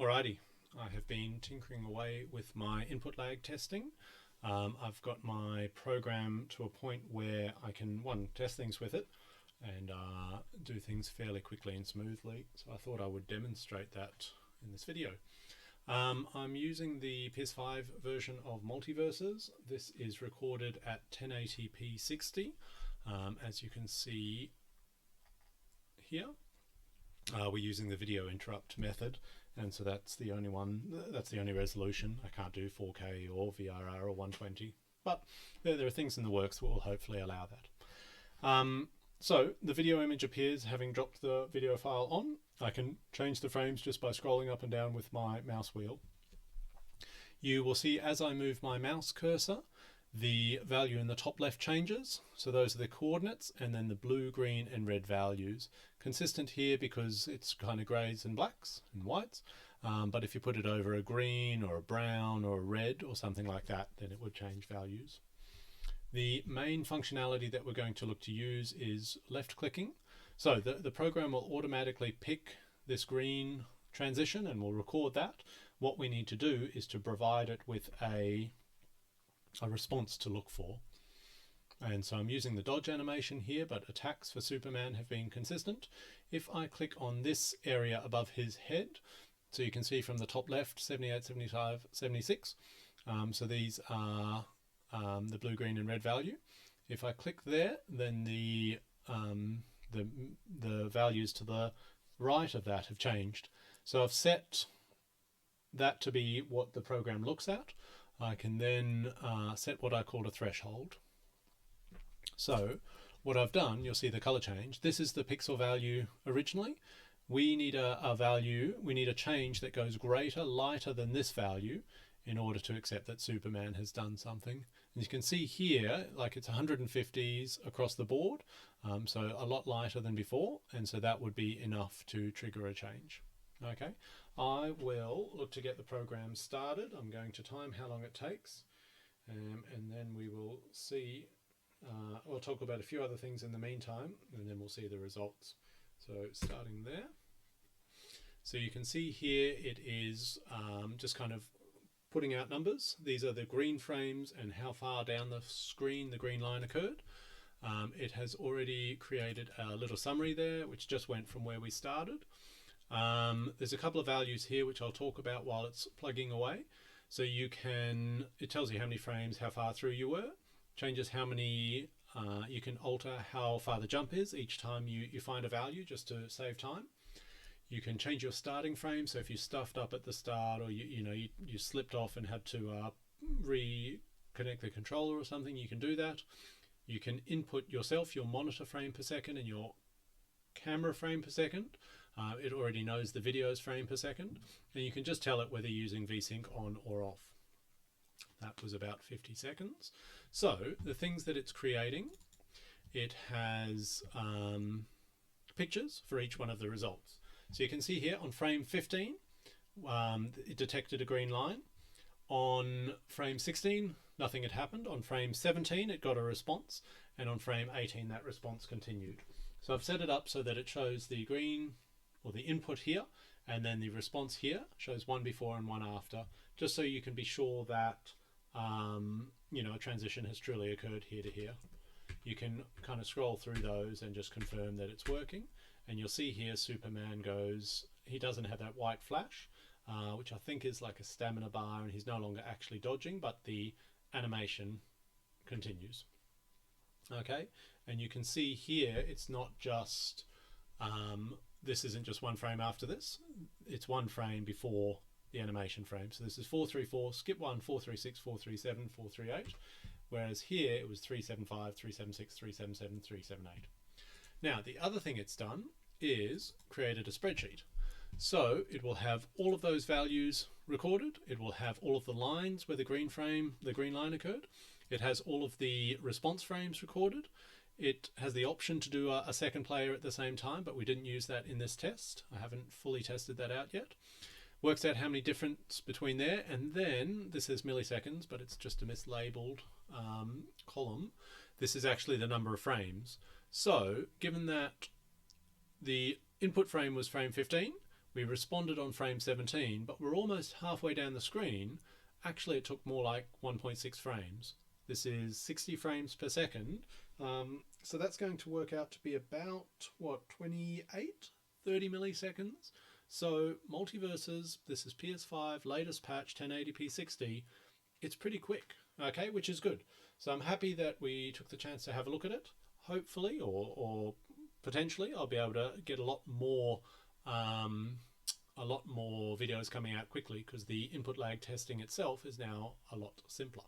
Alrighty, I have been tinkering away with my input lag testing. I've got my program to a point where I can, one, test things with it and do things fairly quickly and smoothly. So I thought I would demonstrate that in this video. I'm using the PS5 version of Multiversus. This is recorded at 1080p 60, as you can see here. We're using the video interrupt method, and so that's the only one, that's the only resolution. I can't do 4K or VRR or 120, but there are things in the works that will hopefully allow that. So the video image appears having dropped the video file on. I can change the frames just by scrolling up and down with my mouse wheel. You will see as I move my mouse cursor, the value in the top left changes. So those are the coordinates, and then the blue, green and red values. Consistent here because it's kind of greys and blacks and whites. But if you put it over a green or a brown or a red or something like that, then it would change values. The main functionality that we're going to look to use is left clicking. So the program will automatically pick this green transition and will record that. What we need to do is to provide it with a response to look for. And so I'm using the dodge animation here, but attacks for Superman have been consistent. If I click on this area above his head, so you can see from the top left, 78, 75, 76. So these are the blue, green and red value. If I click there, then the values to the right of that have changed. So I've set that to be what the program looks at. I can then set what I call a threshold. So what I've done, you'll see the color change. This is the pixel value originally. We need a value, we need a change that goes greater, lighter than this value in order to accept that Superman has done something. And you can see here, like it's 150s across the board, so a lot lighter than before, and so that would be enough to trigger a change. Okay, I will look to get the program started. I'm going to time how long it takes, and then we will see. We'll talk about a few other things in the meantime, and then we'll see the results. So starting there. So you can see here it is just kind of putting out numbers. These are the green frames and how far down the screen the green line occurred. It has already created a little summary there, which just went from where we started. There's a couple of values here which I'll talk about while it's plugging away. So you can, it tells you how many frames, how far through you were, changes how many, you can alter how far the jump is each time you find a value just to save time. You can change your starting frame, so if you stuffed up at the start or you slipped off and had to reconnect the controller or something, you can do that. You can input yourself your monitor frame per second and your camera frame per second. It already knows the video's frame per second, and you can just tell it whether you're using VSync on or off. That was about 50 seconds. So the things that it's creating, it has pictures for each one of the results. So you can see here on frame 15, it detected a green line. On frame 16, nothing had happened. On frame 17, it got a response. And on frame 18, that response continued. So I've set it up so that it shows the green, or the input here, and then the response here shows one before and one after, just so you can be sure that a transition has truly occurred here to here. You can kind of scroll through those and just confirm that it's working. And you'll see here Superman goes, he doesn't have that white flash, which I think is like a stamina bar, and he's no longer actually dodging, but the animation continues. Okay, and you can see here it's not just, this isn't just one frame after this, it's one frame before the animation frame. So this is 434, skip 1, 436, 437, 438, whereas here it was 375, 376, 377, 378. Now the other thing it's done is created a spreadsheet. So it will have all of those values recorded. It will have all of the lines where the green line occurred. It has all of the response frames recorded. It has the option to do a second player at the same time, but we didn't use that in this test. I haven't fully tested that out yet. Works out how many difference between there, and then this says milliseconds, but it's just a mislabeled column. This is actually the number of frames. So given that the input frame was frame 15, we responded on frame 17, but we're almost halfway down the screen. Actually, it took more like 1.6 frames. This is 60 frames per second. So that's going to work out to be about, what, 28, 30 milliseconds? So Multiversus, this is PS5, latest patch, 1080p 60. It's pretty quick, okay, which is good. So I'm happy that we took the chance to have a look at it. Hopefully, or potentially, I'll be able to get a lot more videos coming out quickly, because the input lag testing itself is now a lot simpler.